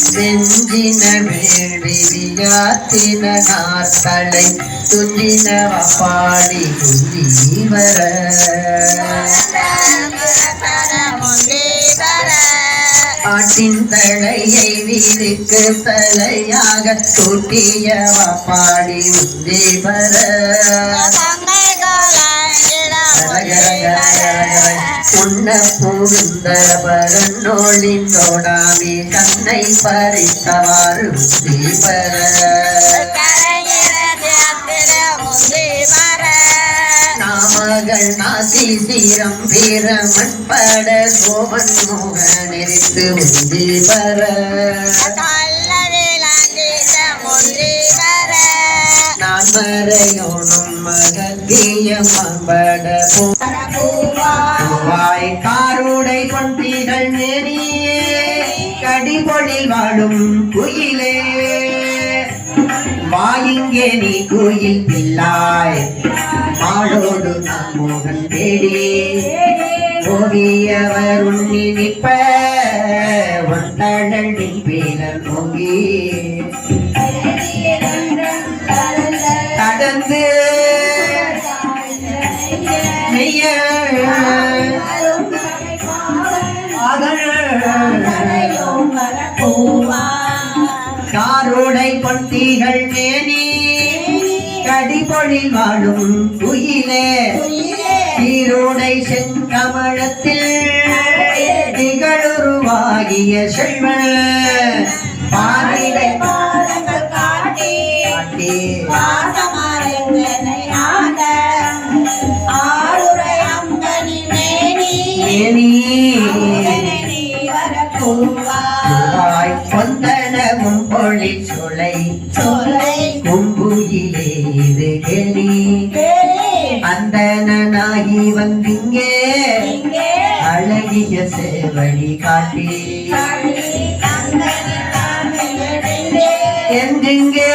செஞ்சின வேள்வியாத்தின நாத்தலை துஞ்சின பாடி துஞ்சி வர ஆட்டின் தலையை வீருக்கு தலையாக தூட்டிய பாடி உந்தி வர உன்ன புகுந்த பரநோளின் தோடாமே கண்ணை பறித்தவாறு உந்தி வர நாமகள் நாசி சீரம் வீரமன் பட சோமன் மோகன் எரித்து உந்தி வர நான் மறையோனும் மகத்தியம் அம்பட பூவாய் காருடை கொண்டிகள் நெறியே கடிபொழில் வாழும் குயிலே வாயிங்கே நீ குயில் பிள்ளாய் மாளோடு மோகன் தேடி ஓவியவர் உண்ணி நிற்ப ஒன்றழின் பீலர் நோங்கி கடந்து காரோடை கொட்டிகள் மேனி கடிபொழில் வாழும் குயிலே சீரோடை செங்கமலத்தில் திகழுருவாகிய செல்வ பாரிடை பாதங்கள் காட்டி கொந்தனமும் பொழி சொலை கும்புயிலே இது கேளி அந்தனாகி வந்திங்கே அழகிய சேவடி காட்டி எந்திங்கே